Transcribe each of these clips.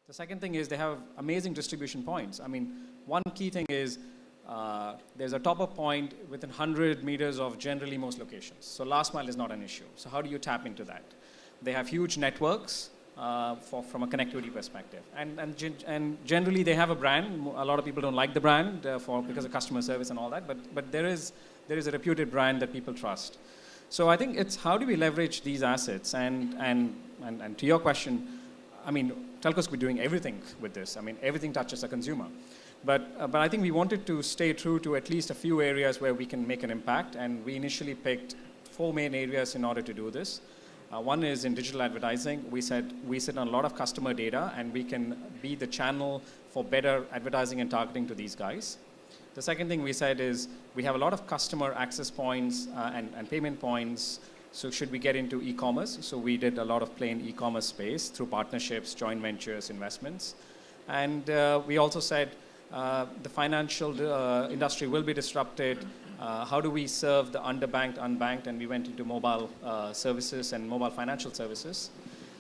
The second thing is they have amazing distribution points. I mean, one key thing is there's a top-up point within 100 meters of generally most locations. So last mile is not an issue. So how do you tap into that? They have huge networks from a connectivity perspective. And generally they have a brand. A lot of people don't like the brand because of customer service and all that, but there is a reputed brand that people trust. So I think it's how do we leverage these assets? And to your question, I mean, telcos could be doing everything with this. I mean, everything touches a consumer. But I think we wanted to stay true to at least a few areas where we can make an impact, and we initially picked 4 main areas in order to do this. One is in digital advertising. We said we sit on a lot of customer data, and we can be the channel for better advertising and targeting to these guys. The second thing we said is we have a lot of customer access points and payment points. So should we get into e-commerce? So we did a lot of play in e-commerce space through partnerships, joint ventures, investments. And we also said the financial industry will be disrupted. How do we serve the underbanked, unbanked? And we went into mobile services and mobile financial services.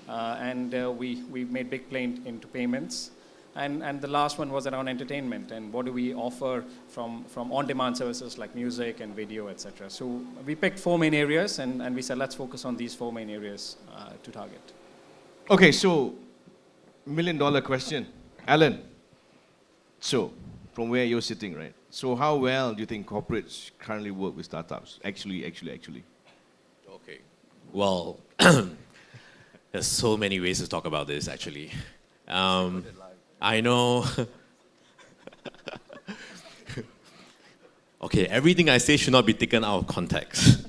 We made big play into payments. And the last one was around entertainment and what do we offer from on-demand services like music and video, etc. So we picked 4 main areas and we said let's focus on these 4 main areas to target. Okay, so $1 million question. Alan, so from where you're sitting, right? So how well do you think corporates currently work with startups? Actually. Okay. Well, there's so many ways to talk about this actually. I know. Okay, everything I say should not be taken out of context.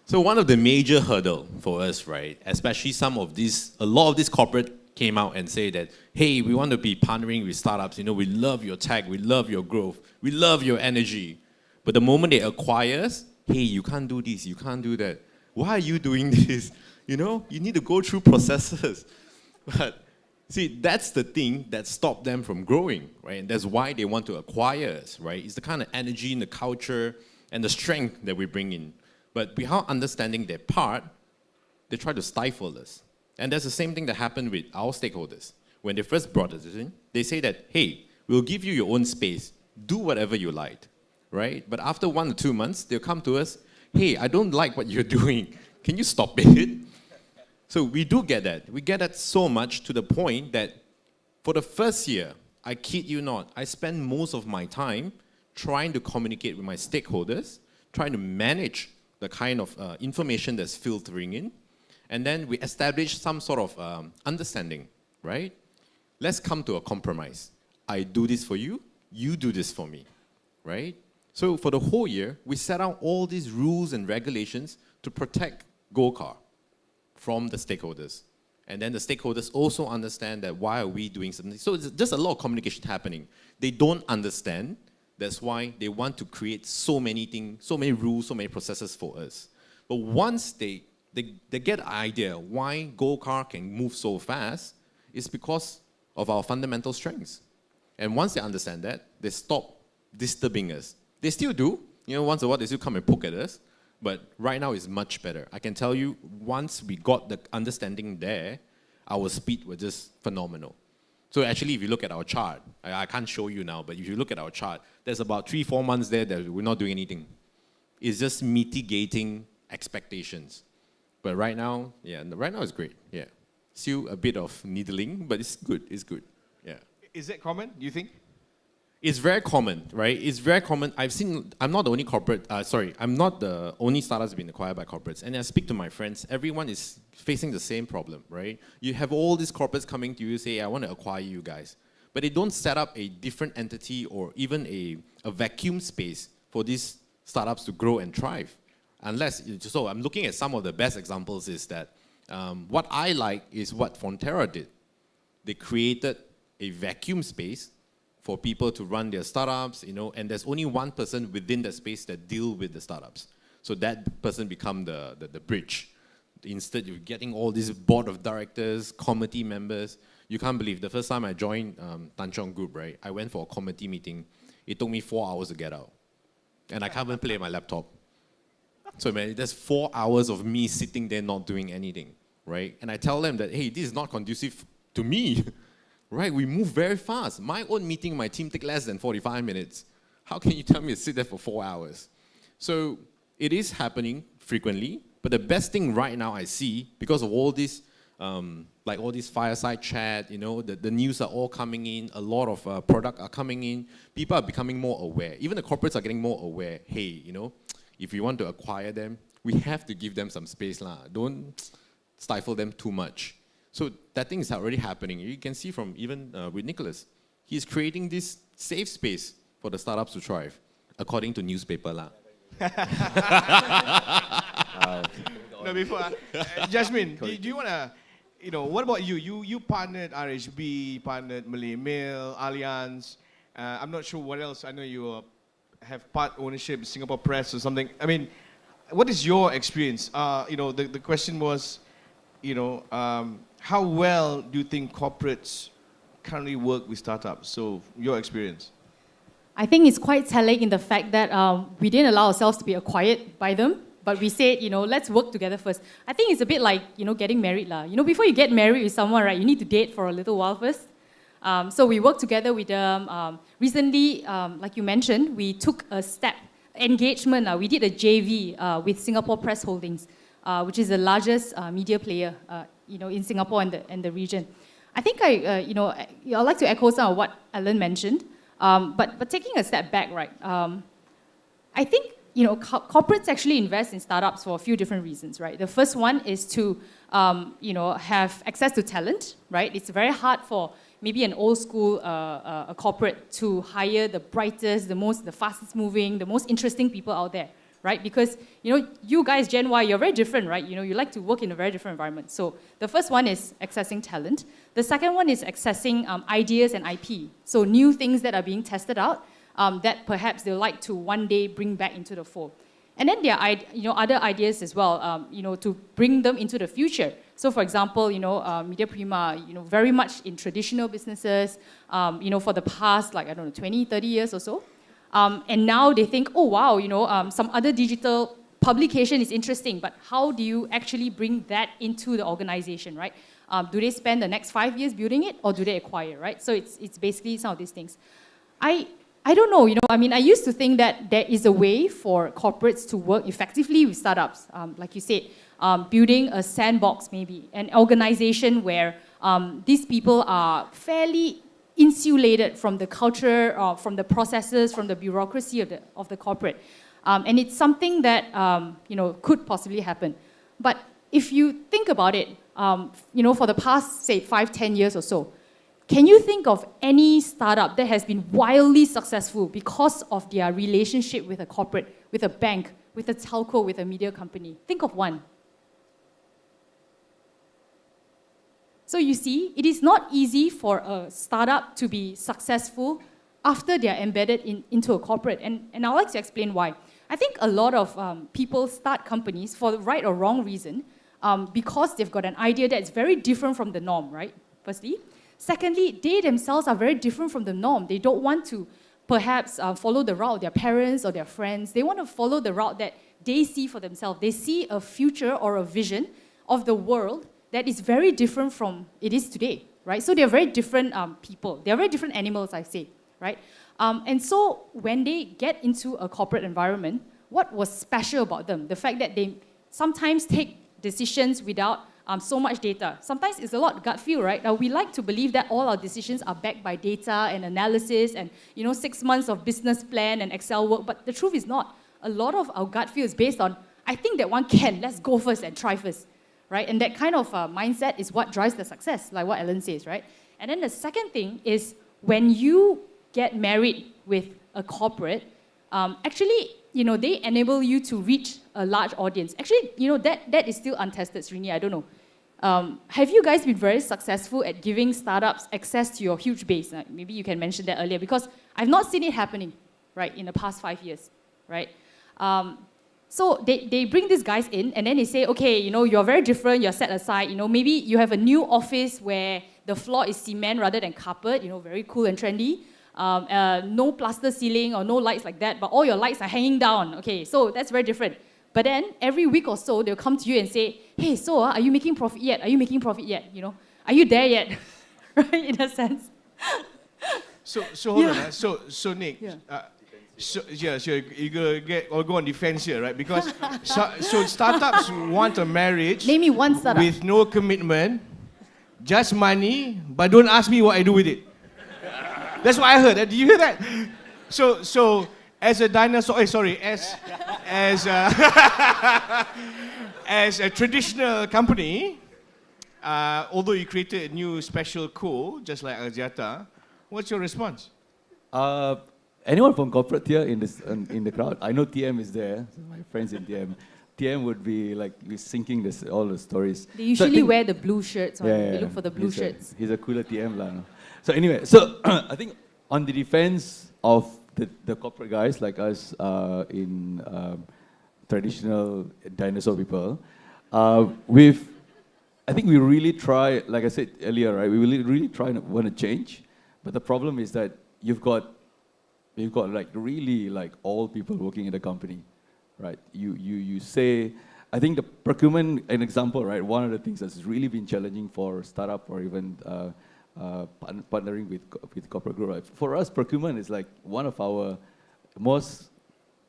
So one of the major hurdle for us, right, especially a lot of these corporate came out and say that, hey, we want to be partnering with startups. You know, we love your tech, we love your growth, we love your energy. But the moment they acquire us, hey, you can't do this, you can't do that. Why are you doing this? You know, you need to go through processes. But see, that's the thing that stopped them from growing, right? And that's why they want to acquire us, right? It's the kind of energy and the culture and the strength that we bring in. But without understanding their part, they try to stifle us. And that's the same thing that happened with our stakeholders. When they first brought us in, they say that, hey, we'll give you your own space. Do whatever you like, right? But after 1 or 2 months, they'll come to us, hey, I don't like what you're doing. Can you stop it? So we do get that. We get that so much to the point that for the first year, I kid you not, I spent most of my time trying to communicate with my stakeholders, trying to manage the kind of information that's filtering in, and then we establish some sort of understanding, right? Let's come to a compromise. I do this for you, you do this for me, right? So for the whole year, we set out all these rules and regulations to protect GoCar from the stakeholders. And then the stakeholders also understand that why are we doing something. So it's just a lot of communication happening. They don't understand. That's why they want to create so many things, so many rules, so many processes for us. But once they get an idea why GoCar can move so fast, it's because of our fundamental strengths. And once they understand that, they stop disturbing us. They still do. You know, once in a while, they still come and poke at us. But right now it's much better. I can tell you, once we got the understanding there, our speed was just phenomenal. So actually, if you look at our chart, I can't show you now, but if you look at our chart, there's about 3-4 months there that we're not doing anything. It's just mitigating expectations. But right now, yeah, right now it's great, yeah. Still a bit of needling, but it's good, yeah. Is that common, do you think? It's very common, right? It's very common. I'm not the only corporate, I'm not the only startups being acquired by corporates. And I speak to my friends, everyone is facing the same problem, right? You have all these corporates coming to you, say, I want to acquire you guys. But they don't set up a different entity or even a vacuum space for these startups to grow and thrive. So I'm looking at some of the best examples is that what I like is what Fonterra did. They created a vacuum space for people to run their startups, you know, and there's only one person within the space that deal with the startups. So that person become the bridge. Instead of getting all these board of directors, committee members, you can't believe the first time I joined Tanchong Group, right? I went for a committee meeting. It took me 4 hours to get out. And I can't even play my laptop. So man, there's 4 hours of me sitting there not doing anything, right? And I tell them that, hey, this is not conducive to me. right? We move very fast. My own meeting, my team take less than 45 minutes. How can you tell me to sit there for 4 hours? So it is happening frequently, but the best thing right now I see, because of all this, like all this fireside chat, you know, the news are all coming in, a lot of product are coming in, people are becoming more aware. Even the corporates are getting more aware. Hey, you know, if we want to acquire them, we have to give them some space lah. Don't stifle them too much. So that thing is already happening. You can see from even with Nicholas, he's creating this safe space for the startups to thrive, according to newspaper lah. No, before, Jasmine, do you want to, you know, what about you? You partnered RHB, partnered Malay Mail, Allianz. I'm not sure what else. I know you have part ownership, Singapore Press or something. I mean, what is your experience? You know, the question was, you know, how well do you think corporates currently work with startups? So, your experience. I think it's quite telling in the fact that we didn't allow ourselves to be acquired by them, but we said, you know, let's work together first. I think it's a bit like, you know, getting married lah. You know, before you get married with someone, right, you need to date for a little while first. So we worked together with them. Recently, like you mentioned, we took a step, engagement. We did a JV with Singapore Press Holdings, which is the largest media player, you know, in Singapore and the region. I think you know, I'd like to echo some of what Alan mentioned. But taking a step back, right, I think, you know, corporates actually invest in startups for a few different reasons, right? The first one is to, you know, have access to talent, right? It's very hard for maybe an old school a corporate to hire the brightest, the fastest moving, the most interesting people out there, right? Because, you know, you guys, Gen Y, you're very different, right? You know, you like to work in a very different environment. So the first one is accessing talent. The second one is accessing ideas and IP. So new things that are being tested out that perhaps they'll like to one day bring back into the fold. And then there are, you know, other ideas as well, you know, to bring them into the future. So for example, you know, Media Prima, you know, very much in traditional businesses, you know, for the past, like, I don't know, 20, 30 years or so. And now they think, oh, wow, you know, some other digital publication is interesting, but how do you actually bring that into the organization, right? Do they spend the next 5 years building it, or do they acquire, right? So it's basically some of these things. I don't know, you know, I mean, I used to think that there is a way for corporates to work effectively with startups, like you said, building a sandbox maybe, an organization where these people are fairly insulated from the culture, from the processes, from the bureaucracy of the corporate. And it's something that, you know, could possibly happen. But if you think about it, you know, for the past, say, 5-10 years or so, can you think of any startup that has been wildly successful because of their relationship with a corporate, with a bank, with a telco, with a media company? Think of one. So you see, it is not easy for a startup to be successful after they're embedded into a corporate. And I'd like to explain why. I think a lot of people start companies for the right or wrong reason because they've got an idea that's very different from the norm, right? Firstly. Secondly, they themselves are very different from the norm. They don't want to perhaps follow the route of their parents or their friends. They want to follow the route that they see for themselves. They see a future or a vision of the world that is very different from it is today, right? So they're very different people. They're very different animals, I say, right? And so when they get into a corporate environment, what was special about them? The fact that they sometimes take decisions without so much data. Sometimes it's a lot gut feel, right? We like to believe that all our decisions are backed by data and analysis and, you know, 6 months of business plan and Excel work, but the truth is not. A lot of our gut feel is based on, I think that one can, let's go first and try first, right? And that kind of mindset is what drives the success, like what Alan says, right? And then the second thing is when you get married with a corporate, actually, you know, they enable you to reach a large audience. Actually, you know, that is still untested, Srini, I don't know. Have you guys been very successful at giving startups access to your huge base? Maybe you can mention that earlier, because I've not seen it happening, right, in the past 5 years, right? So they bring these guys in, and then they say, okay, you know, you're very different, you're set aside, you know, maybe you have a new office where the floor is cement rather than carpet, you know, very cool and trendy. No plaster ceiling or no lights like that, but all your lights are hanging down. Okay, so that's very different. But then every week or so, they'll come to you and say, hey, so are you making profit yet? Are you making profit yet? You know, are you there yet? right? In a sense. So hold on. So Nick. Yeah. So you're gonna go on defense here, right? Because so startups want a marriage Name me one startup. with no commitment, just money, but don't ask me what I do with it. That's what I heard. Did you hear that? So as a dinosaur, as a traditional company, although you created a new special co, just like AXIATA, what's your response? Anyone from corporate here in the crowd? I know TM is there. So my friends in TM. TM would be syncing all the stories. They usually wear the blue shirts. They look for the blue shirts. He's a cooler TM lah. So anyway, I think on the defense of the corporate guys like us in traditional dinosaur people, I think we really try, like I said earlier, right? We really try and want to change, but the problem is that we've got really all people working in the company, right? You say, I think the procurement, an example, right? One of the things that's really been challenging for startup or even partnering with corporate group, right? For us, procurement is like one of our most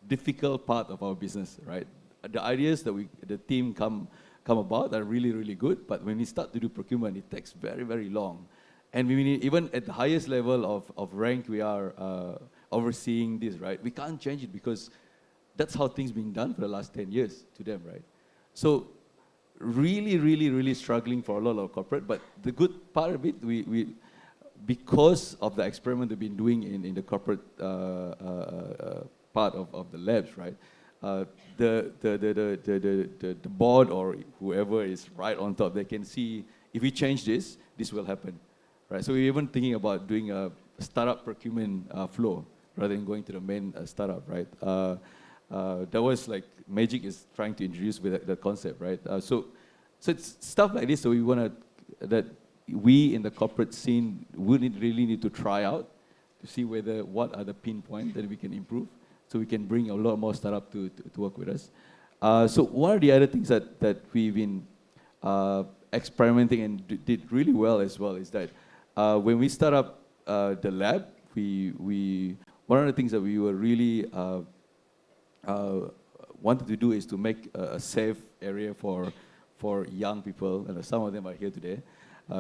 difficult part of our business, right? The ideas that the team come about are really, really good, but when we start to do procurement, it takes very, very long. And even at the highest level of rank, we are overseeing this, right? We can't change it because that's how things been done for the last 10 years to them, right? So really, really, really struggling for a lot of corporate, but the good part of it, we because of the experiment we've been doing in the corporate part of the labs, right? The board or whoever is right on top, they can see if we change this will happen, right? So we're even thinking about doing a startup procurement flow rather than going to the main startup, right? That was like Magic is trying to introduce with the concept, right? So it's stuff like this. So we want that we in the corporate scene really need to try out to see what are the pinpoints that we can improve, so we can bring a lot more startup to work with us. So one of the other things that we've been experimenting and did really well as well is that when we start up the lab, one of the things that we were really wanted to do is to make a safe area for young people, and some of them are here today,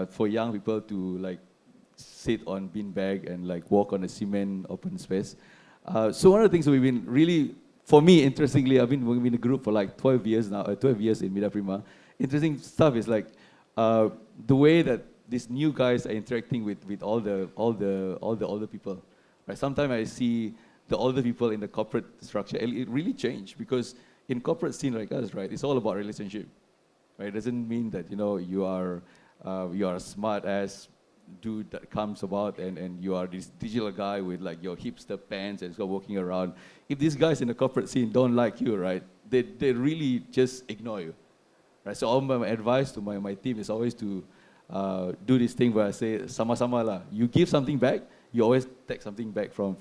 for young people to sit on beanbag and walk on a cement open space. So one of the things that we've been really, for me, interestingly, I've been in a group for 12 years now, 12 years in Prima. Interesting stuff is the way that these new guys are interacting with all the older people. Right? Sometimes I see the older people in the corporate structure, it really changed because in corporate scene like us, right, it's all about relationship. Right? It doesn't mean that you are a smart ass dude that comes about and you are this digital guy with your hipster pants and start walking around. If these guys in the corporate scene don't like you, right, they really just ignore you. Right? So all my advice to my team is always to do this thing where I say, sama-sama lah. You give something back, you always take something back from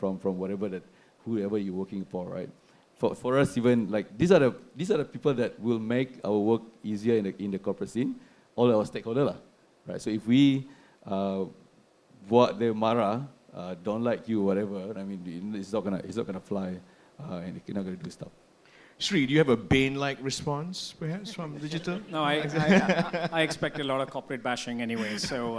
whoever you're working for, right? For us, even these are the people that will make our work easier in the corporate scene, all our stakeholders, right? So if we buat they marah, don't like you, whatever, I mean, it's not gonna fly, and you're not gonna do stuff. Sri, do you have a Bane-like response, perhaps, from digital? No, I expect a lot of corporate bashing anyway, so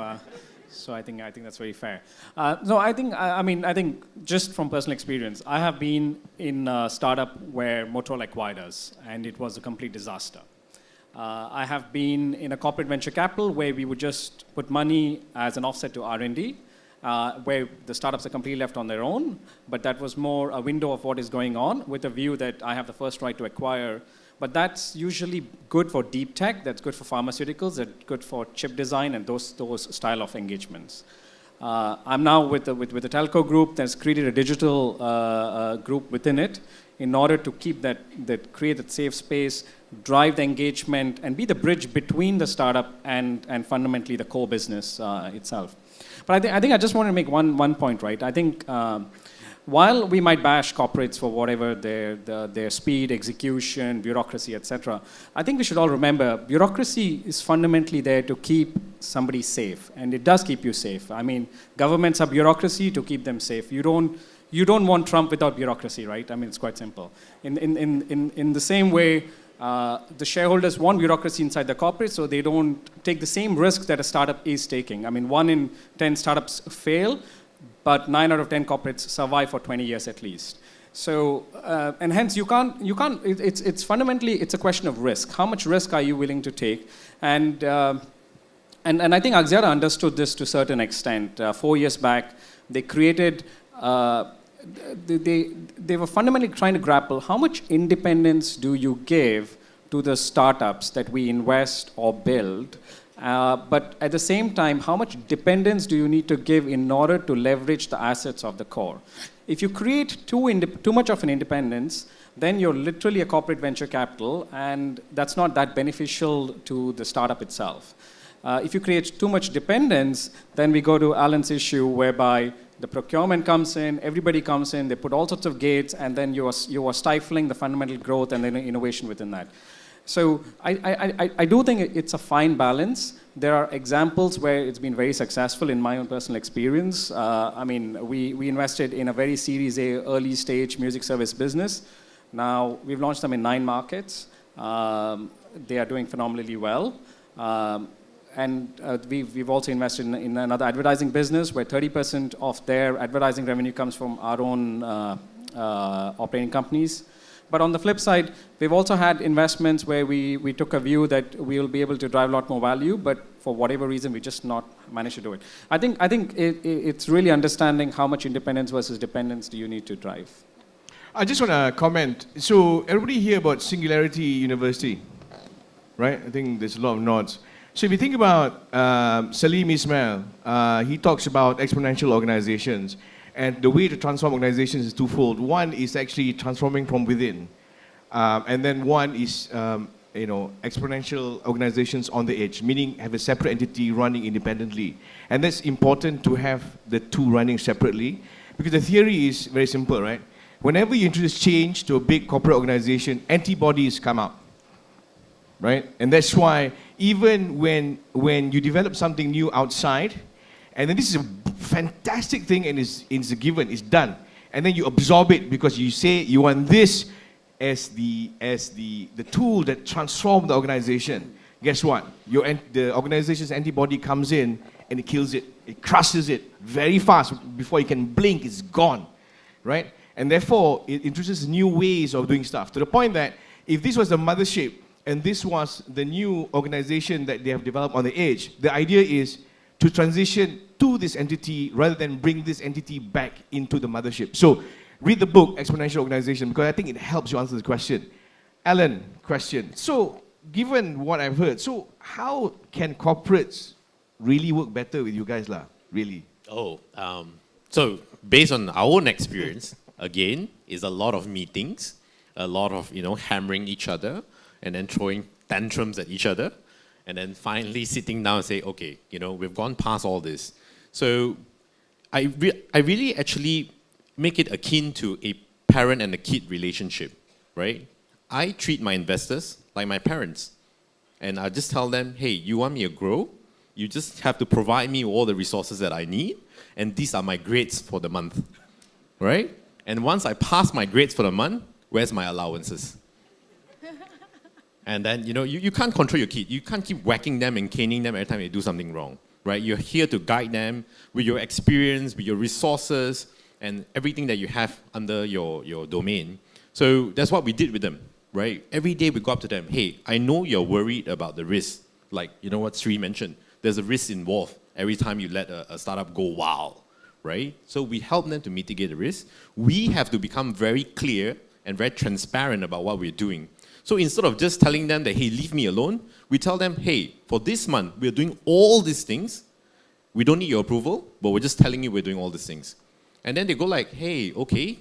I think that's very fair. No, I think just from personal experience, I have been in a startup where Motorola acquired us, and it was a complete disaster. I have been in a corporate venture capital where we would just put money as an offset to R&D, where the startups are completely left on their own, but that was more a window of what is going on with a view that I have the first right to acquire. But that's usually good for deep tech, that's good for pharmaceuticals, that's good for chip design and those style of engagements. I'm now with the telco group that's created a digital group within it in order to keep create that safe space, drive the engagement, and be the bridge between the startup and fundamentally the core business itself. But I think I just want to make one point, right? I think while we might bash corporates for whatever their speed, execution, bureaucracy, etc., I think we should all remember bureaucracy is fundamentally there to keep somebody safe, and it does keep you safe. I mean, governments are bureaucracy to keep them safe. You don't want Trump without bureaucracy, right? I mean, it's quite simple. In the same way, the shareholders want bureaucracy inside the corporate so they don't take the same risks that a startup is taking. I mean, 1 in 10 startups fail, but 9 out of 10 corporates survive for 20 years at least. So, and hence it's fundamentally, it's a question of risk. How much risk are you willing to take? And I think AXIATA understood this to a certain extent. 4 years back, they created, they were fundamentally trying to grapple how much independence do you give to the startups that we invest or build, but at the same time, how much dependence do you need to give in order to leverage the assets of the core? If you create too much of an independence, then you're literally a corporate venture capital, and that's not that beneficial to the startup itself. If you create too much dependence, then we go to Alan's issue whereby the procurement comes in, everybody comes in, they put all sorts of gates, and then you are stifling the fundamental growth and then innovation within that. So I do think it's a fine balance. There are examples where it's been very successful in my own personal experience. I mean, we invested in a very Series A early stage music service business. Now, we've launched them in 9 markets. They are doing phenomenally well. And we've also invested in another advertising business where 30% of their advertising revenue comes from our own operating companies. But on the flip side, we've also had investments where we took a view that we'll be able to drive a lot more value, but for whatever reason, we just not managed to do it. I think it's really understanding how much independence versus dependence do you need to drive. I just want to comment. So everybody hear about Singularity University, right? I think there's a lot of nods. So if you think about Salim Ismail, he talks about exponential organizations. And the way to transform organizations is twofold. One is actually transforming from within. And then one is exponential organizations on the edge, meaning have a separate entity running independently. And that's important to have the two running separately, because the theory is very simple, right? Whenever you introduce change to a big corporate organization, antibodies come out, right? And that's why even when you develop something new outside, and then this is a fantastic thing and it's a given, it's done. And then you absorb it because you say you want this as the tool that transforms the organization. Guess what? The organization's antibody comes in and it kills it. It crushes it very fast. Before you can blink, it's gone, right? And therefore, it introduces new ways of doing stuff. To the point that if this was the mothership and this was the new organization that they have developed on the edge, the idea is to transition to this entity rather than bring this entity back into the mothership. So read the book, Exponential Organization, because I think it helps you answer the question. Alan, question. So given what I've heard, so how can corporates really work better with you guys, really? So based on our own experience, again, is a lot of meetings, a lot of hammering each other, and then throwing tantrums at each other, and then finally sitting down and say, okay, we've gone past all this. So I really actually make it akin to a parent and a kid relationship, right? I treat my investors like my parents. And I just tell them, hey, you want me to grow? You just have to provide me all the resources that I need, and these are my grades for the month, right? And once I pass my grades for the month, where's my allowances? And then, you can't control your kid. You can't keep whacking them and caning them every time they do something wrong, right? You're here to guide them with your experience, with your resources, and everything that you have under your domain. So that's what we did with them, right? Every day we go up to them, hey, I know you're worried about the risk. Like, what Sri mentioned. There's a risk involved every time you let a startup go wild, right? So we help them to mitigate the risk. We have to become very clear and very transparent about what we're doing. So instead of just telling them that, hey, leave me alone, we tell them, hey, for this month, we're doing all these things. We don't need your approval, but we're just telling you we're doing all these things. And then they go like, hey, okay,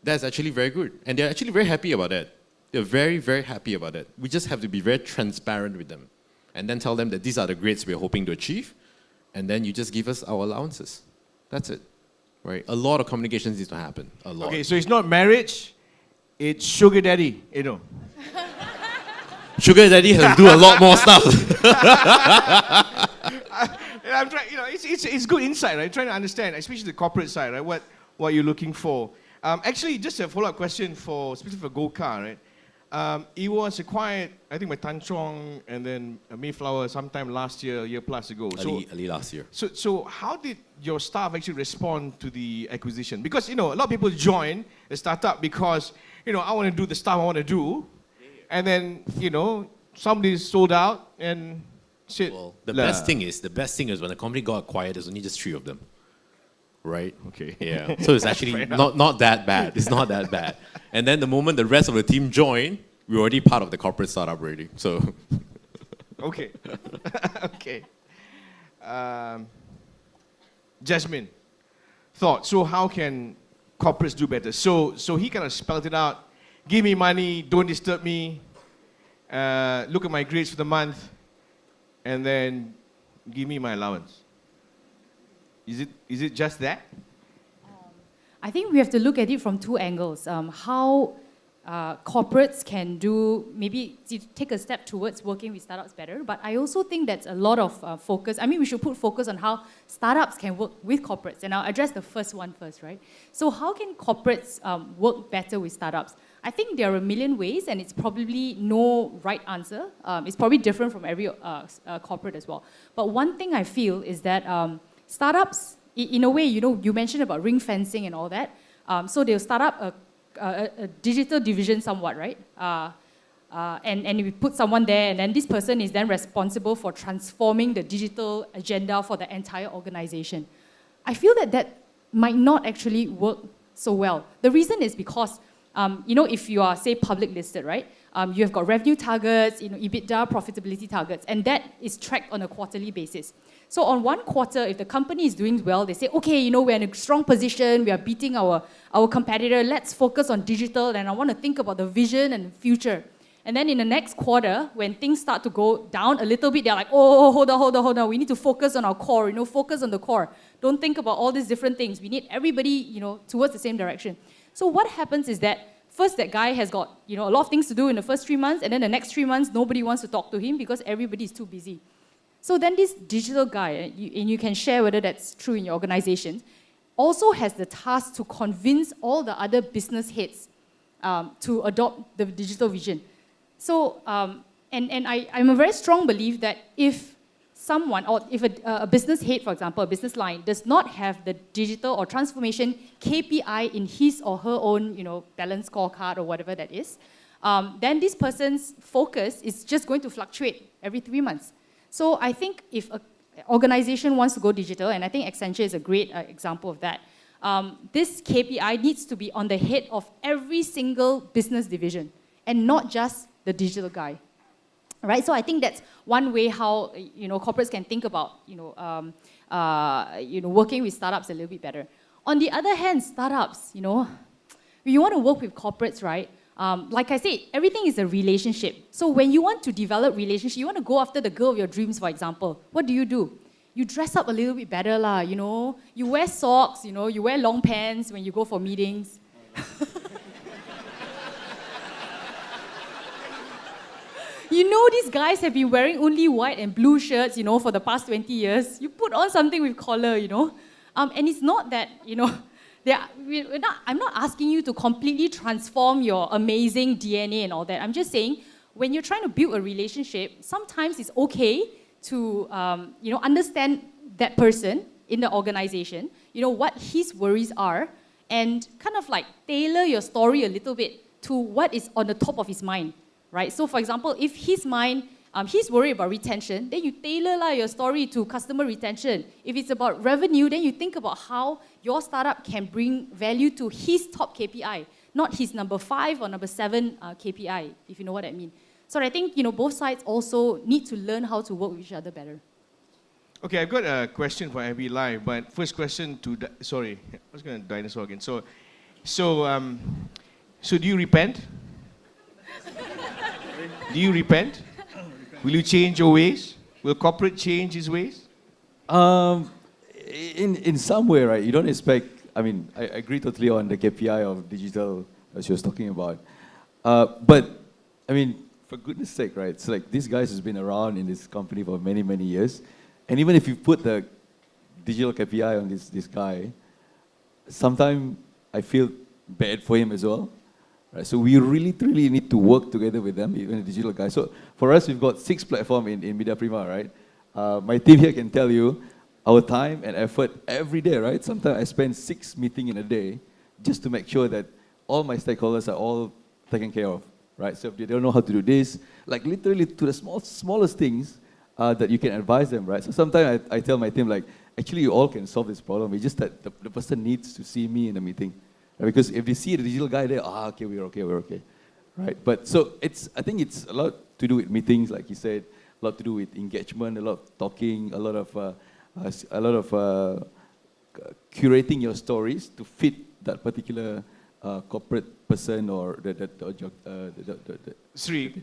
that's actually very good. And they're actually very happy about that. They're very, very happy about that. We just have to be very transparent with them. And then tell them that these are the grades we're hoping to achieve. And then you just give us our allowances. That's it. right? A lot of communications needs to happen. A lot. Okay, so it's not marriage, it's sugar daddy, you know. Sugar daddy has to do a lot more stuff. And I'm trying, you know, it's good insight, right? Trying to understand, especially the corporate side, right? What you're looking for. Actually, just a follow-up question especially for GoCar, right? It was acquired, I think, by Tan Chong and then Mayflower sometime last year, a year plus ago. Early last year. So how did your staff actually respond to the acquisition? Because, you know, a lot of people join a startup because, you know, I want to do the stuff I want to do. And then, you know, somebody's sold out and shit. Well, the best thing is when the company got acquired, there's only just 3 of them. Right? Okay. Yeah. So it's actually not that bad. It's not that bad. And then the moment the rest of the team joined, we were already part of the corporate startup already. So. Okay. Okay. Jasmine, thought. So how can corporates do better? So he kind of spelled it out. Give me money, don't disturb me. Look at my grades for the month, and then give me my allowance. Is it just that? I think we have to look at it from 2 angles. How corporates can do, maybe take a step towards working with startups better, but I also think that's a lot of focus. I mean, we should put focus on how startups can work with corporates, and I'll address the first one first, right? So how can corporates work better with startups? I think there are a million ways, and it's probably no right answer. It's probably different from every corporate as well. But one thing I feel is that startups, in a way, you know, you mentioned about ring fencing and all that. So they'll start up a digital division somewhat, right? And we put someone there, and then this person is then responsible for transforming the digital agenda for the entire organization. I feel that might not actually work so well. The reason is because, you know, if you are, say, public listed, right? You have got revenue targets, you know, EBITDA, profitability targets, and that is tracked on a quarterly basis. So on one quarter, if the company is doing well, they say, okay, you know, we're in a strong position, we are beating our competitor, let's focus on digital, and I want to think about the vision and future. And then in the next quarter, when things start to go down a little bit, they're like, oh, hold on, we need to focus on our core, you know, focus on the core. Don't think about all these different things. We need everybody, you know, towards the same direction. So what happens is that first, that guy has got, you know, a lot of things to do in the first 3 months, and then the next 3 months, nobody wants to talk to him because everybody is too busy. So then this digital guy, and you can share whether that's true in your organization, also has the task to convince all the other business heads to adopt the digital vision. So, and I'm a very strong belief that if someone, or if a business head, for example, a business line, does not have the digital or transformation KPI in his or her own, you know, balance scorecard or whatever that is, then this person's focus is just going to fluctuate every 3 months. So I think if an organization wants to go digital, and I think Accenture is a great example of that, this KPI needs to be on the head of every single business division, and not just the digital guy. Right, so I think that's one way how, you know, corporates can think about, you know, working with startups a little bit better. On the other hand, startups, you know, when you want to work with corporates, right? Like I said, everything is a relationship. So when you want to develop relationship, you want to go after the girl of your dreams, for example. What do? You dress up a little bit better, lah. You know, you wear socks. You know, you wear long pants when you go for meetings. You know, these guys have been wearing only white and blue shirts, you know, for the past 20 years. You put on something with collar, you know. And it's not that, you know, I'm not asking you to completely transform your amazing DNA and all that. I'm just saying, when you're trying to build a relationship, sometimes it's okay to, you know, understand that person in the organization, you know, what his worries are, and kind of like tailor your story a little bit to what is on the top of his mind. Right? So for example, if his mind, he's worried about retention, then you tailor your story to customer retention. If it's about revenue, then you think about how your startup can bring value to his top KPI, not his number 5 or number 7 KPI, if you know what I mean. So I think, you know, both sides also need to learn how to work with each other better. Okay, I've got a question for MB Live, but first question to, sorry, I was going to dinosaur again. So do you repent? Do you repent? Will you change your ways? Will corporate change his ways? In some way, right? You don't expect I mean, I agree totally on the KPI of digital that she was talking about. But, I mean, for goodness sake, right? It's like these guys has been around in this company for many, many years. And even if you put the digital KPI on this guy, sometimes I feel bad for him as well. Right? So we really need to work together with them, even the digital guys. So for us, we've got 6 platforms in Media Prima, right? My team here can tell you our time and effort every day, right? Sometimes I spend 6 meetings in a day just to make sure that all my stakeholders are all taken care of, right? So if they don't know how to do this, like literally to the smallest things that you can advise them, right? So sometimes I tell my team, like, actually you all can solve this problem. It's just that the person needs to see me in the meeting. Right? Because if they see the digital guy there, okay, we're okay, right? But so I think it's a lot to do with meetings, like you said, a lot to do with engagement, a lot of talking, a lot of curating your stories to fit that particular corporate person or the Sri,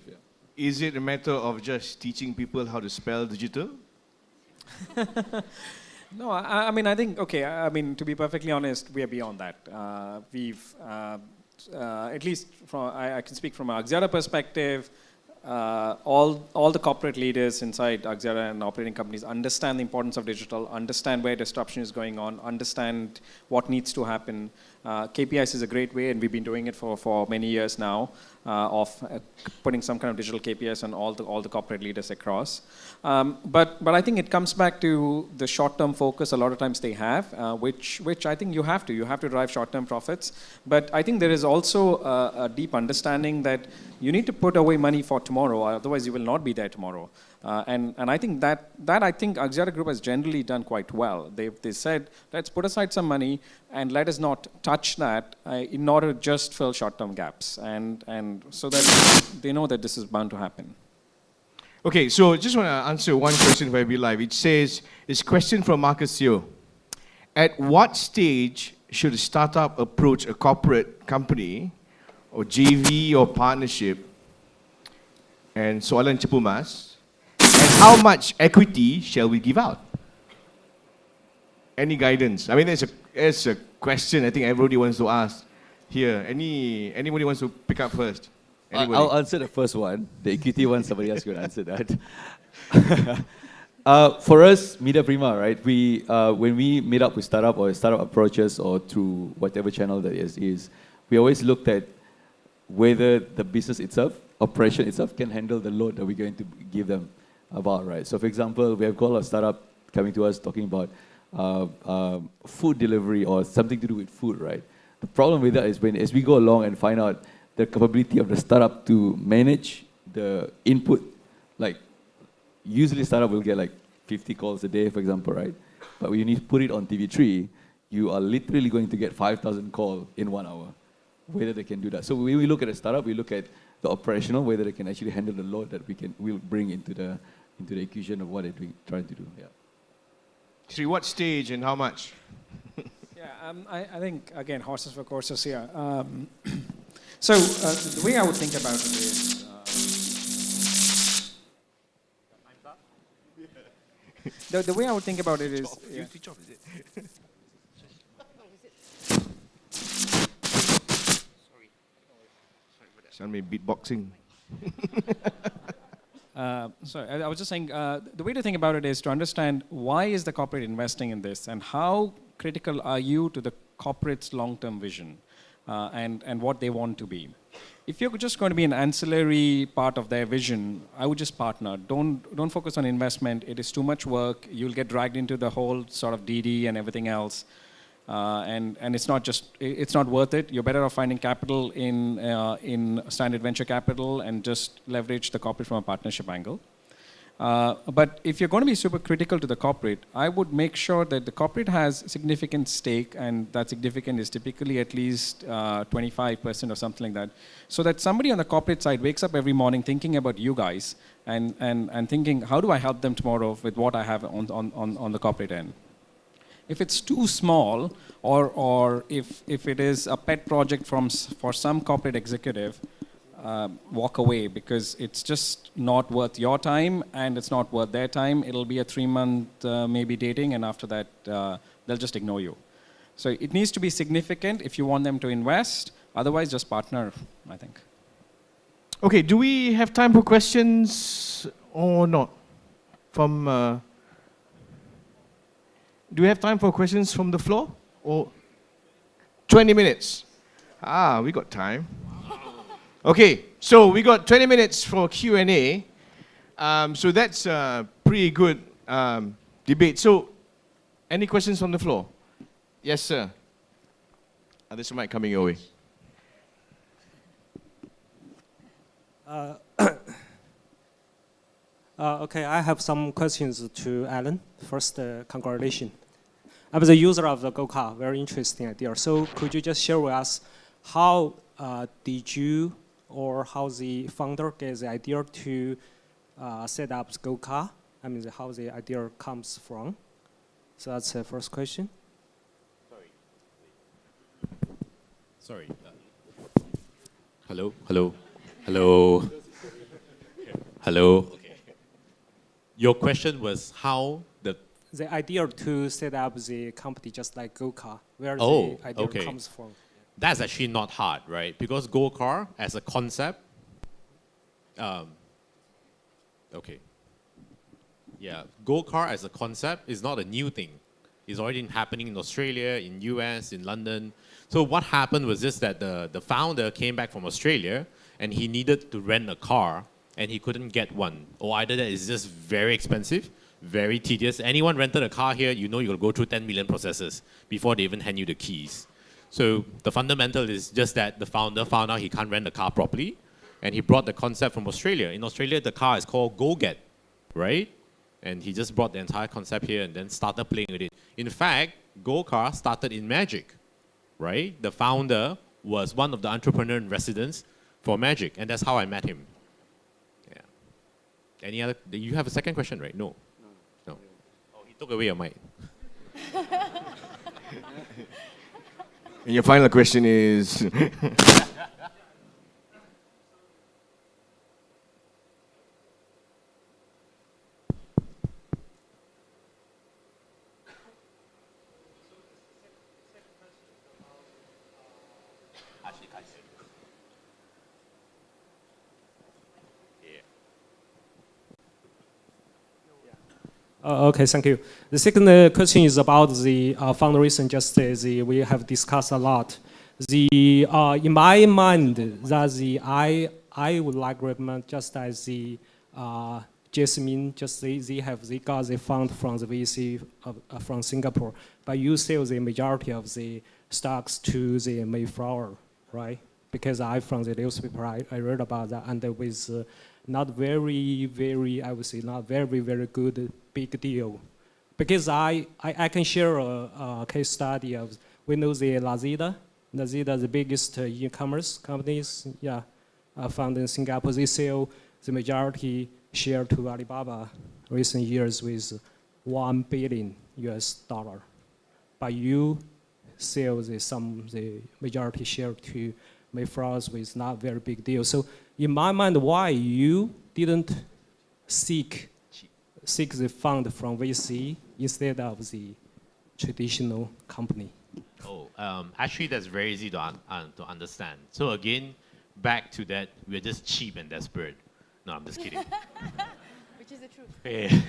is it a matter of just teaching people how to spell digital? No, I mean, I think, okay, I mean, to be perfectly honest, we are beyond that. At least I can speak from an AXIATA perspective, all the corporate leaders inside AXIATA and operating companies understand the importance of digital, understand where disruption is going on, understand what needs to happen. KPIs is a great way, and we've been doing it for many years now, of putting some kind of digital KPIs on all the corporate leaders across. But I think it comes back to the short-term focus a lot of times they have, which I think you have to drive short-term profits. But I think there is also a deep understanding that you need to put away money for tomorrow, otherwise you will not be there tomorrow. And I think that I think AXIATA Group has generally done quite well. They said, let's put aside some money and let us not touch that in order to just fill short-term gaps, and so that they know that this is bound to happen. Okay, so just want to answer one question for every live. It says, this question from Marcus Yeo. At what stage should a startup approach a corporate company or JV or partnership? And soalan cepu mas. And how much equity shall we give out? Any guidance? I mean, it's a question I think everybody wants to ask here. Anybody wants to pick up first? I'll answer the first one. The equity one, somebody else could answer that. For us, Media Prima, right? When we meet up with startup or startup approaches or through whatever channel that is, we always looked at whether the business itself, operation itself, can handle the load that we're going to give them about, right? So, for example, we have got a startup coming to us talking about food delivery or something to do with food, right? The problem with that is as we go along and find out the capability of the startup to manage the input, like usually startup will get like 50 calls a day, for example, right? But when you need to put it on TV3, you are literally going to get 5,000 calls in 1 hour, whether they can do that. So when we look at a startup, we look at the operational, whether they can actually handle the load that we'll bring into the equation of what they're trying to do. Yeah. Sri, what stage and how much? Yeah, I think, again, horses for courses here. So the way I would think about it is, the way I would think about it is, yeah. Sound me beatboxing. Sorry, I was just saying, the way to think about it is to understand why is the corporate investing in this and how critical are you to the corporate's long-term vision and what they want to be. If you're just going to be an ancillary part of their vision, I would just partner. Don't focus on investment. It is too much work. You'll get dragged into the whole sort of DD and everything else. And it's not worth it. You're better off finding capital in standard venture capital and just leverage the corporate from a partnership angle. But if you're going to be super critical to the corporate, I would make sure that the corporate has significant stake, and that significant is typically at least 25% or something like that, so that somebody on the corporate side wakes up every morning thinking about you guys and thinking, how do I help them tomorrow with what I have on the corporate end? If it's too small, or if it is a pet project for some corporate executive, walk away, because it's just not worth your time and it's not worth their time. It'll be a 3-month maybe dating, and after that they'll just ignore you. So it needs to be significant if you want them to invest. Otherwise, just partner, I think. Okay, do we have time for questions or not? Do we have time for questions from the floor? Or 20 minutes? Ah, we got time. Okay, so we got 20 minutes for Q&A. So that's a pretty good debate. So, any questions from the floor? Yes, sir. There's a mic coming your way. Okay, I have some questions to Alan. First, congratulations. I'm the user of the GoCar, very interesting idea. So could you just share with us how did you or how the founder gets the idea to set up the GoCar? I mean, how the idea comes from. So that's the first question. Sorry. Hello, hello, hello. Hello. Okay. Your question was how the idea to set up the company just like GoCar, where Oh, the idea okay. comes from. That's actually not hard, right? Because GoCar as a concept, okay. Yeah, GoCar as a concept is not a new thing. It's already happening in Australia, in US, in London. So what happened was just that the founder came back from Australia and he needed to rent a car and he couldn't get one. Or either that is just very expensive, very tedious. Anyone rented a car here, you know you'll go through 10 million processes before they even hand you the keys. So the fundamental is just that the founder found out he can't rent the car properly and he brought the concept from Australia. In Australia, the car is called GoGet, right? And he just brought the entire concept here and then started playing with it. In fact, GoCar started in Magic, right? The founder was one of the entrepreneur in residence for Magic, and that's how I met him. Yeah. Any other? You have a second question, right? No. No. Oh, he took away your mic. And your final question is? Okay, thank you. The second question is about the fundraising. Just we have discussed a lot. In my mind, that I would like to recommend just as the Jasmine, just they got the fund from the VC from Singapore, but you sell the majority of the stocks to the Mayflower, right? Because from the newspaper I read about that, and with not very, I would say not very good big deal. Because I can share a case study of, we know the Lazada, the biggest e-commerce companies, yeah, found in Singapore. They sell the majority share to Alibaba recent years with $1 billion US. But you sell the majority share to Mayflower with not very big deal. So in my mind, why you didn't seek the fund from VC instead of the traditional company? Oh, actually that's very easy to understand. So again, back to that, we're just cheap and desperate. No, I'm just kidding. Which is the truth. Yeah.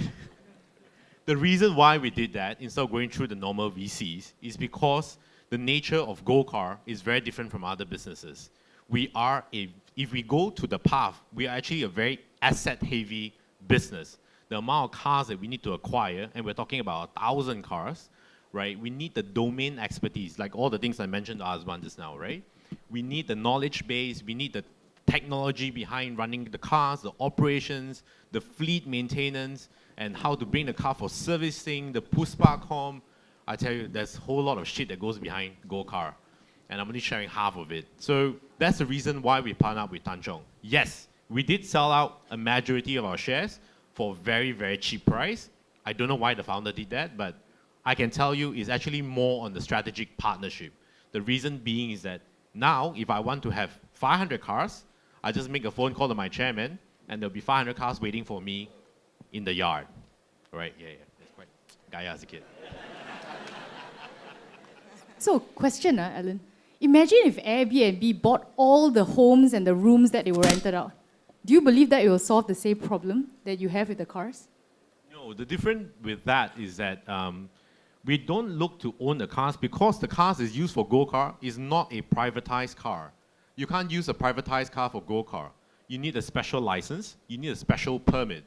The reason why we did that, instead of going through the normal VCs, is because the nature of GoCar is very different from other businesses. If we go to the path, we are actually a very asset-heavy business. The amount of cars that we need to acquire, and we're talking about 1,000 cars, right? We need the domain expertise, like all the things I mentioned to Azwan just now, right? We need the knowledge base, we need the technology behind running the cars, the operations, the fleet maintenance, and how to bring the car for servicing, the Puspa.com. I tell you, there's a whole lot of shit that goes behind GoCar, and I'm only sharing half of it. So that's the reason why we partnered up with Tanchong. Yes, we did sell out a majority of our shares for a very, very cheap price. I don't know why the founder did that, but I can tell you it's actually more on the strategic partnership. The reason being is that now, if I want to have 500 cars, I just make a phone call to my chairman, and there'll be 500 cars waiting for me in the yard. All right, yeah, that's quite Gaia as a kid. So, question, Alan. Imagine if Airbnb bought all the homes and the rooms that they were rented out. Do you believe that it will solve the same problem that you have with the cars? No, the difference with that is that we don't look to own the cars because the cars is used for GoCar is not a privatized car. You can't use a privatized car for GoCar. You need a special license. You need a special permit.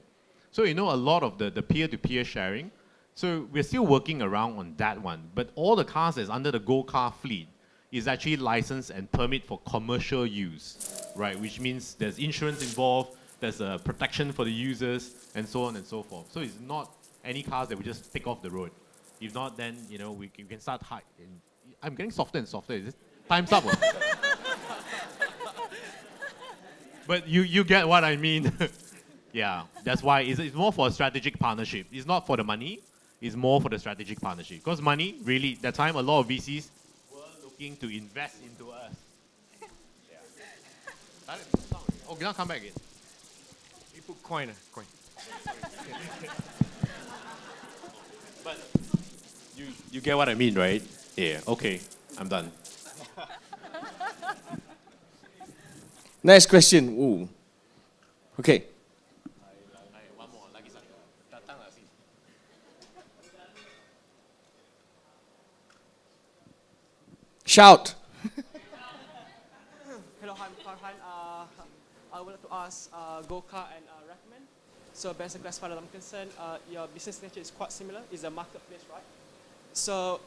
So a lot of the peer-to-peer sharing. So we're still working around on that one. But all the cars that's under the GoCar fleet is actually licensed and permit for commercial use, right? Which means there's insurance involved, there's a protection for the users, and so on and so forth. So it's not any cars that we just take off the road. If not, then we can start high. I'm getting softer and softer. Is it? Time's up. But you get what I mean. Yeah, that's why it's more for a strategic partnership. It's not for the money. It's more for the strategic partnership. Because money, really, that time a lot of VCs were looking to invest into us. Yeah. Oh, can I come back again? You put coin. But you get what I mean, right? Yeah, okay, I'm done. Next question. Ooh. Okay. One more. Lagi satu. Datang lah, sis. Shout. Hello, I'm Farhan. I would like to ask GoCar and RecomN. So basically, as far as I'm concerned, your business nature is quite similar. It's a marketplace, right? So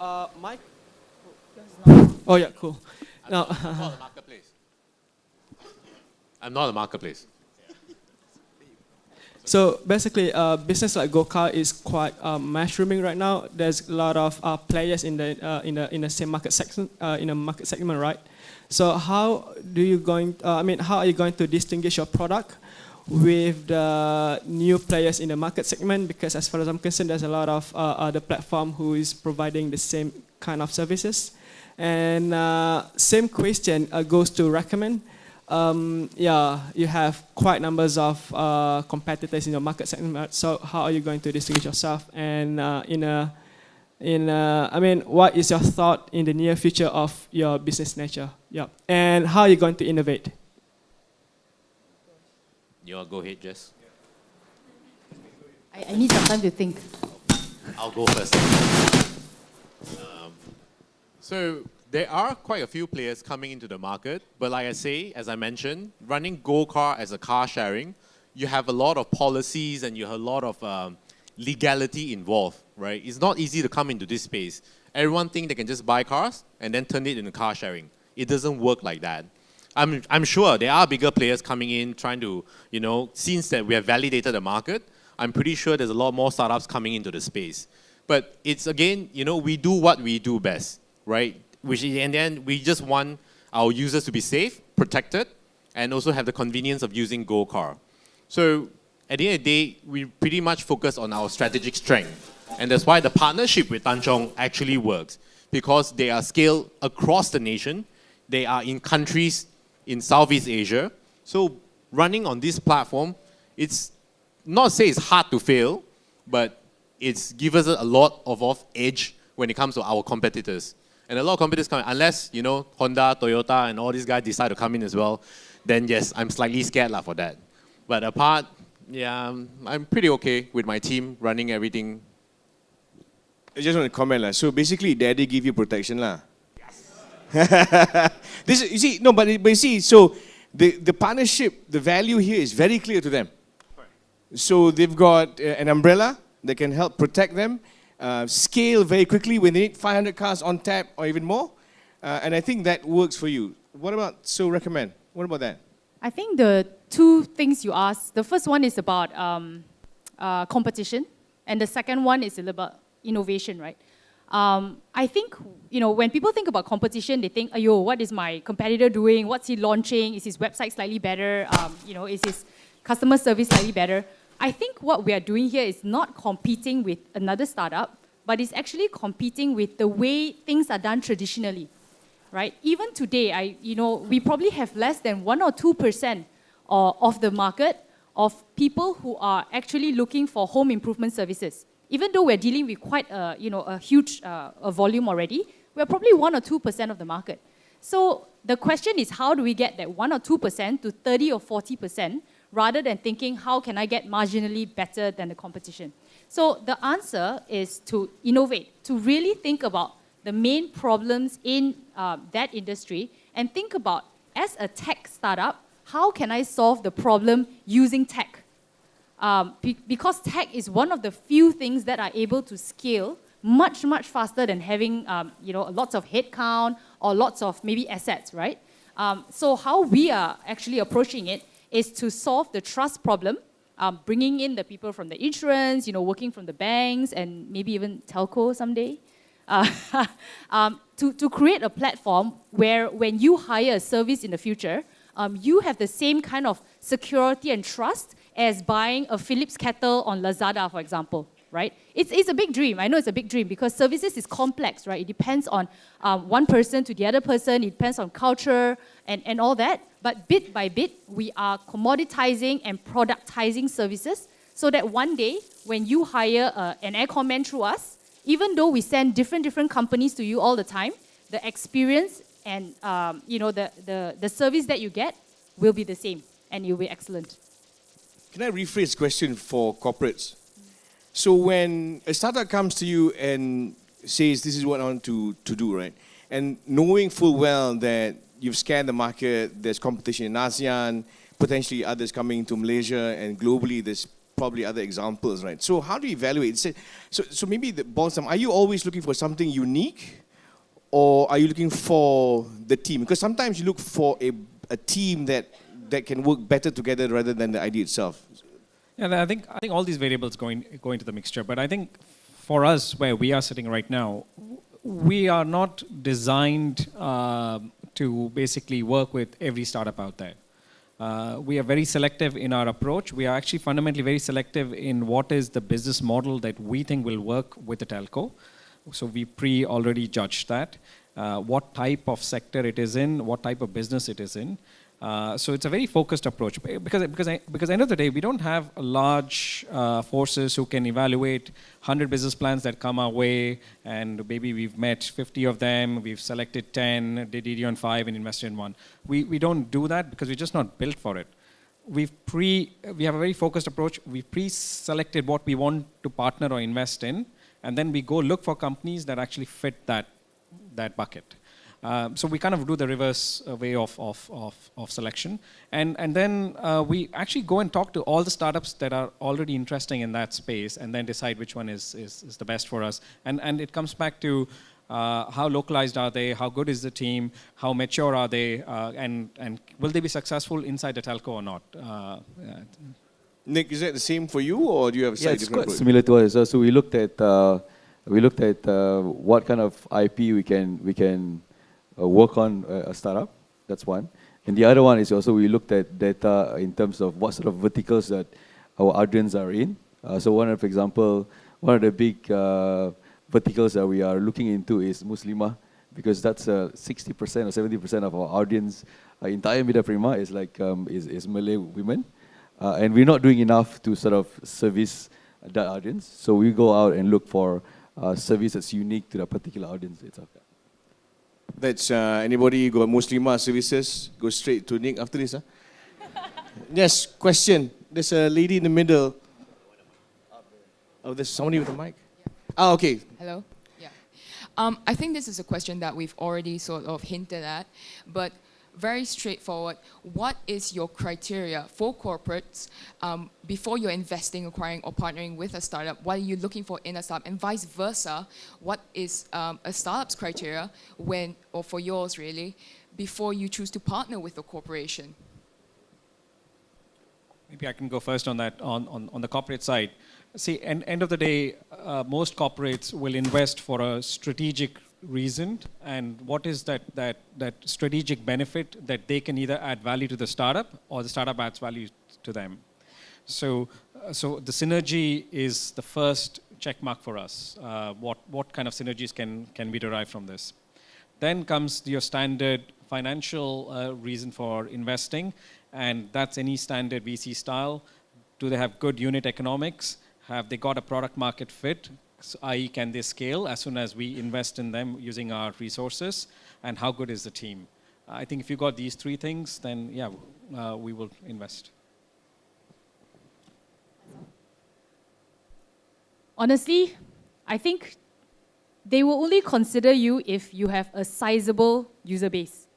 Oh yeah, cool. Now, I'm not a marketplace. I'm not a marketplace. so basically, business like GoCar is quite mushrooming right now. There's a lot of players in the same market section, in a market segment, right? So how are you going to distinguish your product with the new players in the market segment? Because as far as I'm concerned, there's a lot of other platform who is providing the same kind of services. And same question goes to RecomN. You have quite numbers of competitors in your market segment. So how are you going to distinguish yourself? And what is your thought in the near future of your business nature? Yeah. And how are you going to innovate? You want to go ahead, Jess? I need some time to think. I'll go first. So there are quite a few players coming into the market, but like I say, as I mentioned, running GoCar as a car sharing, you have a lot of policies and you have a lot of legality involved, right? It's not easy to come into this space. Everyone thinks they can just buy cars and then turn it into car sharing. It doesn't work like that. I'm sure there are bigger players coming in trying to, since that we have validated the market, I'm pretty sure there's a lot more startups coming into the space. But it's again, we do what we do best, right? And then we just want our users to be safe, protected, and also have the convenience of using GoCar. So at the end of the day, we pretty much focus on our strategic strength. And that's why the partnership with Tanchong actually works, because they are scaled across the nation. They are in countries in Southeast Asia. So running on this platform, it's not say it's hard to fail, but it's gives us a lot of edge when it comes to our competitors. And a lot of competitors come in, unless, Honda, Toyota, and all these guys decide to come in as well, then yes, I'm slightly scared for that. But apart, yeah, I'm pretty okay with my team running everything. I just want to comment. So basically, Daddy give you protection. But you see, so the partnership, the value here is very clear to them. So they've got an umbrella that can help protect them, scale very quickly when they need 500 cars on tap or even more. And I think that works for you. What about, RecomN? What about that? I think the two things you asked, the first one is about competition, and the second one is about innovation, right? I think, when people think about competition, they think, what is my competitor doing? What's he launching? Is his website slightly better? Is his customer service slightly better? I think what we are doing here is not competing with another startup, but it's actually competing with the way things are done traditionally, right? Even today, we probably have less than 1 or 2% of the market of people who are actually looking for home improvement services. Even though we're dealing with quite a huge volume already, we're probably 1 or 2% of the market. So the question is, how do we get that 1 or 2% to 30 or 40%, rather than thinking, how can I get marginally better than the competition? So the answer is to innovate, to really think about the main problems in that industry, and think about, as a tech startup, how can I solve the problem using tech? Because tech is one of the few things that are able to scale much, much faster than having lots of headcount or lots of maybe assets, right? So how we are actually approaching it is to solve the trust problem, bringing in the people from the insurance, working from the banks, and maybe even telco someday, to create a platform where when you hire a service in the future, you have the same kind of security and trust as buying a Philips kettle on Lazada, for example, right? It's a big dream. I know it's a big dream because services is complex, right? It depends on one person to the other person. It depends on culture and all that. But bit by bit, we are commoditizing and productizing services so that one day, when you hire an RecomN through us, even though we send different companies to you all the time, the experience and the service that you get will be the same, and it will be excellent. Can I rephrase the question for corporates? So when a startup comes to you and says, this is what I want to do, right? And knowing full well that you've scanned the market, there's competition in ASEAN, potentially others coming to Malaysia, and globally there's probably other examples, right? So how do you evaluate? So maybe the bottom, are you always looking for something unique, or are you looking for the team? Because sometimes you look for a team that can work better together rather than the idea itself. Yeah, I think all these variables go into the mixture. But I think for us, where we are sitting right now, we are not designed to basically work with every startup out there. We are very selective in our approach. We are actually fundamentally very selective in what is the business model that we think will work with the telco. So we already judged that, what type of sector it is in, what type of business it is in. So it's a very focused approach because at the end of the day, we don't have large forces who can evaluate 100 business plans that come our way, and maybe we've met 50 of them, we've selected 10, did ED on 5 and invested in 1. We don't do that because we're just not built for it. We have a very focused approach. We pre-selected what we want to partner or invest in, and then we go look for companies that actually fit that bucket. So we kind of do the reverse way of selection. And then we actually go and talk to all the startups that are already interesting in that space and then decide which one is the best for us. And it comes back to how localized are they, how good is the team, how mature are they, and will they be successful inside the telco or not? Nick, is that the same for you, or do you have a slightly different approach? Similar to us. So we looked at what kind of IP we can work on a startup. That's one. And the other one is also we looked at data in terms of what sort of verticals that our audience are in. So one of the big verticals that we are looking into is Muslimah, because that's 60% or 70% of our audience. Entire Media Prima is is Malay women. And we're not doing enough to sort of service that audience. So we go out and look for service that's unique to that particular audience itself. That's anybody got Muslimah services? Go straight to Nick after this. Yes, question. There's a lady in the middle. Oh, there's somebody with a mic. Oh, okay. Hello. Yeah. I think this is a question that we've already sort of hinted at, but very straightforward. What is your criteria for corporates before you're investing, acquiring, or partnering with a startup? What are you looking for in a startup? And vice versa, what is a startup's criteria or for yours really, before you choose to partner with a corporation? Maybe I can go first on that, on the corporate side. See, end of the day, most corporates will invest for a strategic reason, and what is that strategic benefit that they can either add value to the startup or the startup adds value to them. So the synergy is the first check mark for us. What kind of synergies can we derive from this? Then comes your standard financial reason for investing, and that's any standard VC style. Do they have good unit economics? Have they got a product market fit? So, i.e., can they scale as soon as we invest in them using our resources? And how good is the team? I think if you got these three things, then yeah, we will invest. Honestly, I think they will only consider you if you have a sizable user base.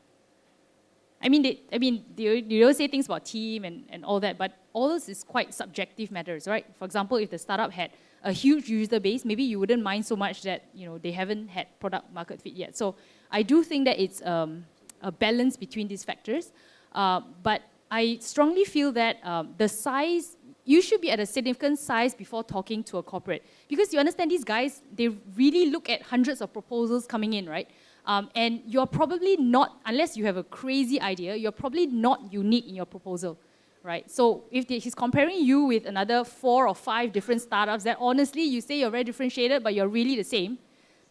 I mean, they don't say things about team and all that, but all this is quite subjective matters, right? For example, if the startup had a huge user base, maybe you wouldn't mind so much that they haven't had product market fit yet. So I do think that it's a balance between these factors. But I strongly feel that the size, you should be at a significant size before talking to a corporate. Because you understand these guys, they really look at hundreds of proposals coming in, right? And you're probably not, unless you have a crazy idea, you're probably not unique in your proposal, right? So if he's comparing you with another 4 or 5 different startups that honestly you say you're very differentiated, but you're really the same,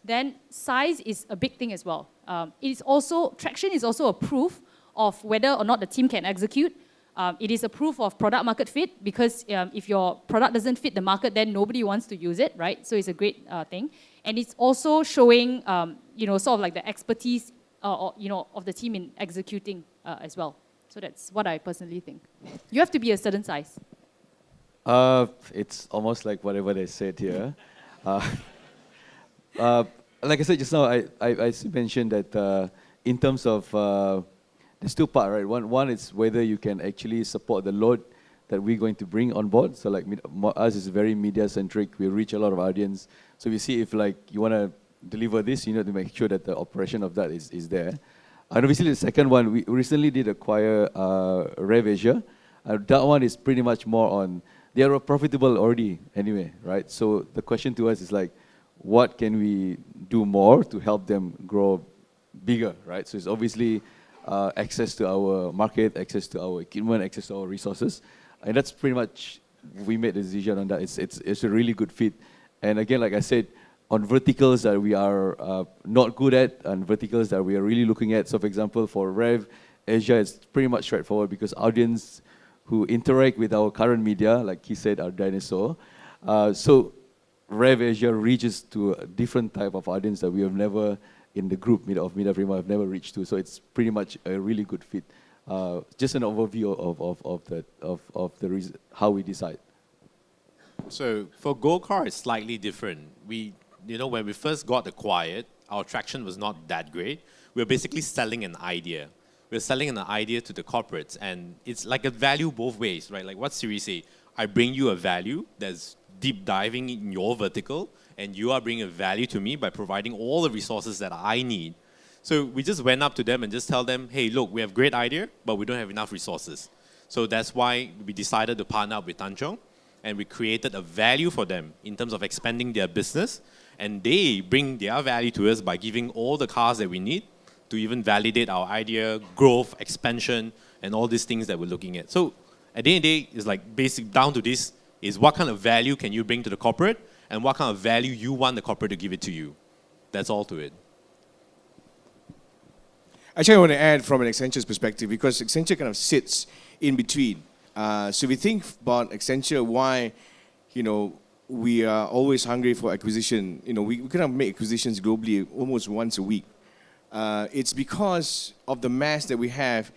then size is a big thing as well. Traction is also a proof of whether or not the team can execute. It is a proof of product market fit, because if your product doesn't fit the market, then nobody wants to use it, right? So it's a great thing. And it's also showing, sort of like the expertise, of the team in executing as well. So that's what I personally think. You have to be a certain size. It's almost like whatever they said here. Like I said just now, I mentioned that in terms of there's two parts, right? One is whether you can actually support the load that we're going to bring on board. So like us is very media centric. We reach a lot of audience. So we see if like you want to deliver this, you need to make sure that the operation of that is there. And obviously the second one, we recently did acquire Rev Asia. That one is pretty much more on, they are profitable already anyway, right? So the question to us is like, what can we do more to help them grow bigger, right? So it's obviously access to our market, access to our equipment, access to our resources. And that's pretty much, we made the decision on that. It's a really good fit. And again, like I said, on verticals that we are not good at and verticals that we are really looking at. So for example, for Rev Asia, it's pretty much straightforward because audience who interact with our current media, like he said, are dinosaur. So Rev Asia reaches to a different type of audience that we have never, in the group of Media Prima, have never reached to. So it's pretty much a really good fit. Just an overview of the reason, how we decide. So for GoCar, it's slightly different. When we first got acquired, our traction was not that great. We were basically selling an idea. We're selling an idea to the corporates, and it's like a value both ways, right? Like what Siri say, I bring you a value that's deep diving in your vertical, and you are bringing a value to me by providing all the resources that I need. So we just went up to them and just tell them, hey, look, we have a great idea, but we don't have enough resources. So that's why we decided to partner up with Tanchong, and we created a value for them in terms of expanding their business, and they bring their value to us by giving all the cars that we need to even validate our idea, growth, expansion, and all these things that we're looking at. So at the end of the day, it's like basic down to this, is what kind of value can you bring to the corporate, and what kind of value you want the corporate to give it to you. That's all to it. Actually, I want to add from an Accenture's perspective, because Accenture kind of sits in between. So we think about Accenture, why, we are always hungry for acquisition. We kind of make acquisitions globally almost once a week. It's because of the mass that we have.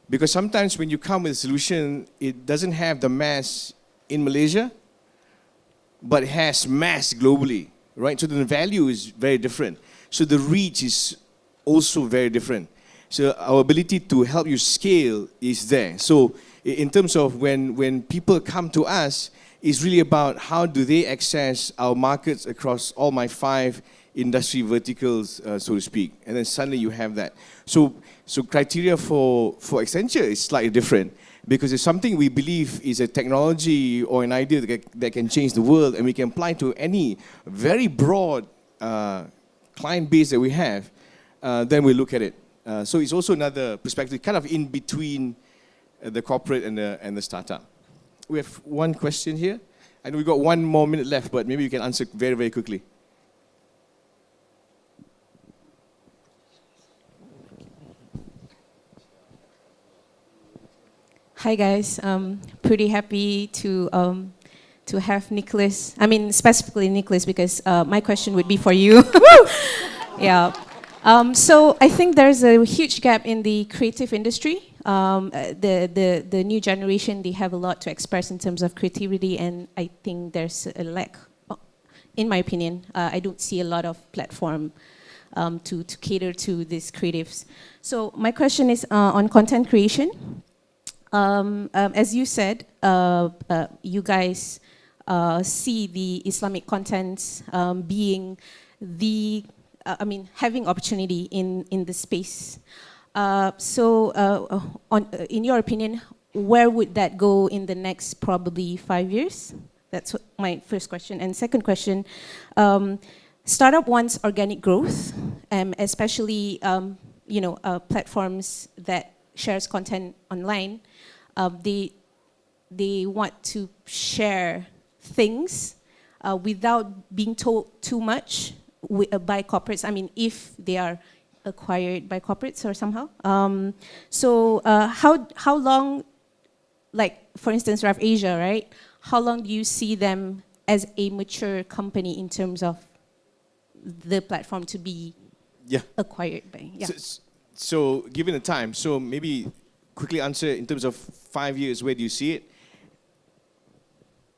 Because sometimes when you come with a solution, it doesn't have the mass in Malaysia, but it has mass globally, right? So the value is very different. So the reach is also very different. So our ability to help you scale is there. So in terms of when people come to us, it's really about how do they access our markets across all my 5 industry verticals, so to speak. And then suddenly you have that. So criteria for Accenture is slightly different, because it's something we believe is a technology or an idea that can change the world, and we can apply to any very broad client base that we have, then we look at it. So it's also another perspective, kind of in between the corporate and the startup. We have one question here. I know we've got 1 more minute left, but maybe you can answer very, very quickly. Hi guys, I'm pretty happy to to have Nicholas, I mean specifically Nicholas, because my question would be for you. Yeah. So I think there's a huge gap in the creative industry. The new generation, they have a lot to express in terms of creativity, and I think there's a lack, in my opinion. I don't see a lot of platform to cater to these creatives. So my question is on content creation. As you said, you guys see the Islamic contents being the, having opportunity in the space. In your opinion, where would that go in the next probably 5 years? That's my first question. And second question, startup wants organic growth, especially platforms that shares content online. They want to share things without being told too much by corporates. I mean, if they are acquired by corporates or somehow. How long, like for instance, Raf Asia, right? How long do you see them as a mature company in terms of the platform to be acquired by? Yeah. So given the time, so maybe quickly answer in terms of 5 years, where do you see it?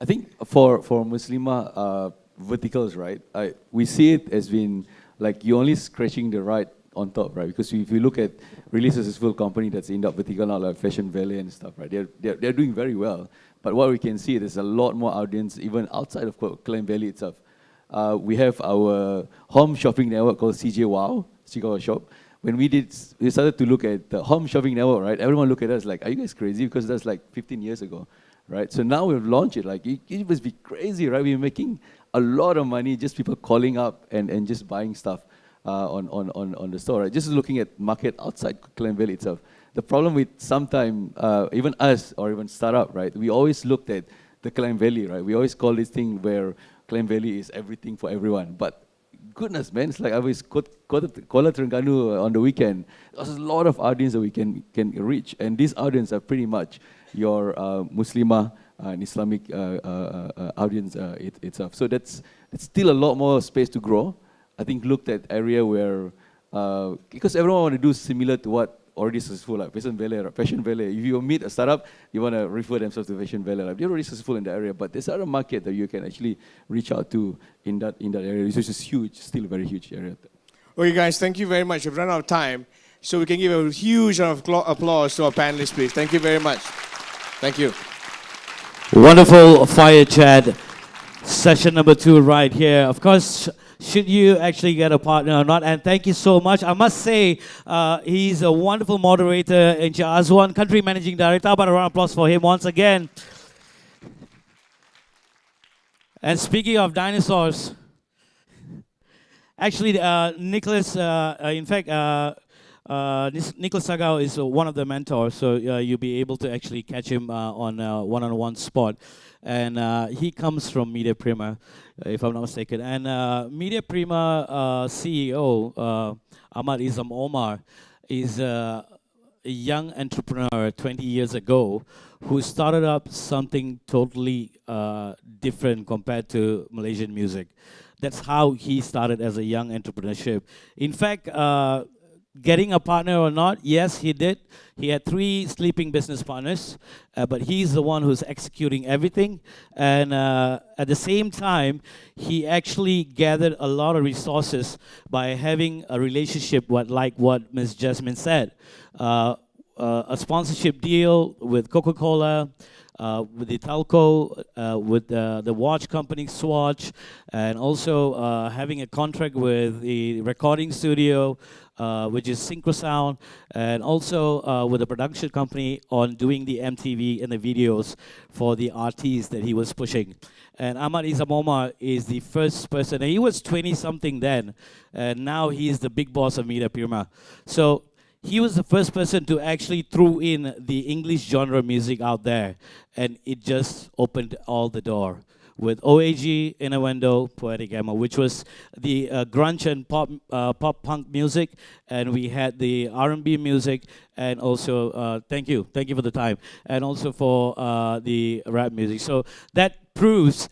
I think for Muslimah verticals, right? We see it as being like you're only scratching the right on top, right? Because if you look at really successful company that's in that vertical now, like Fashion Valley and stuff, right? They're doing very well. But what we can see, there's a lot more audience even outside of Klang Valley itself. We have our home shopping network called CJ Wow, Sagau Shop. When we started to look at the home shopping network, right? Everyone looked at us like, are you guys crazy? Because that's like 15 years ago, right? So now we've launched it, like it must be crazy, right? We're making a lot of money, just people calling up and just buying stuff on the store, right? Just looking at market outside Klang Valley itself. The problem with sometime, even us or even startup, right? We always looked at the Klang Valley, right? We always call this thing where Klang Valley is everything for everyone. But goodness, man, it's like I was Kuala Terengganu on the weekend. There's a lot of audience that we can reach. And these audience are pretty much your Muslimah and Islamic audience itself. So that's still a lot more space to grow. I think looked at area where, because everyone want to do similar to what already successful, like Fashion Valley. If you meet a startup, you want to refer themselves to Fashion Valley. Like they're already successful in the area, but there's other market that you can actually reach out to in that area, which is huge, still a very huge area. Okay, guys, thank you very much. We've run out of time, so we can give a huge round of applause to our panelists, please. Thank you very much. Thank you. Wonderful Fire Chat session number 2 right here. Of course, should you actually get a partner or not? And thank you so much. I must say, he's a wonderful moderator in Cheah, Azwan, country managing director. But a round of applause for him once again. And speaking of dinosaurs, actually, Nicholas, in fact, Nicholas Sagau is one of the mentors, so you'll be able to actually catch him on a one-on-one spot. And he comes from Media Prima, if I'm not mistaken. And Media Prima CEO, Ahmad Izam Omar, is a young entrepreneur 20 years ago who started up something totally different compared to Malaysian music. That's how he started as a young entrepreneurship. In fact, getting a partner or not, yes, he did. He had 3 sleeping business partners, but he's the one who's executing everything. And at the same time, he actually gathered a lot of resources by having a relationship like what Ms. Jasmine said. A sponsorship deal with Coca-Cola, with the telco, with the watch company Swatch, and also having a contract with the recording studio, which is Synchrosound, and also with a production company on doing the MTV and the videos for the artists that he was pushing. And Ahmad Izam Omar is the first person, and he was 20-something then, and now he is the big boss of Media Prima. So he was the first person to actually throw in the English genre music out there, and it just opened all the door. with OAG, Innuendo, Poetic Gamma, which was the grunge and pop punk music, and we had the R&B music, and also thank you for the time, and also for the rap music. So that proves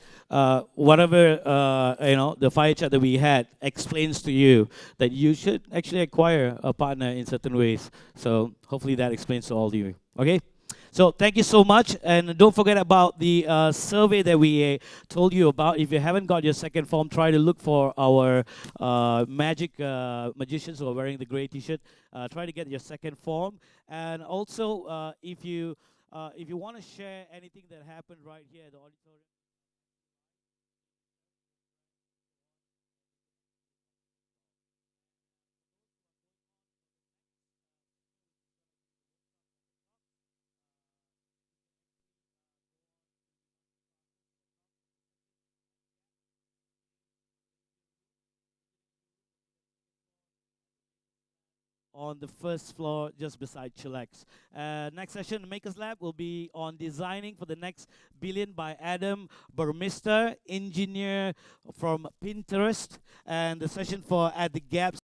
whatever the fire chat that we had explains to you that you should actually acquire a partner in certain ways. So hopefully that explains to all of you. Okay. So thank you so much, and don't forget about the survey that we told you about. If you haven't got your second form, try to look for our magic magicians who are wearing the gray T-shirt. Try to get your second form, and also if you want to share anything that happened right here at the auditorium. On the first floor, just beside Chillax. Next session, Makers Lab, will be on designing for the next billion by Adam Burmester, engineer from Pinterest. And the session for At the Gaps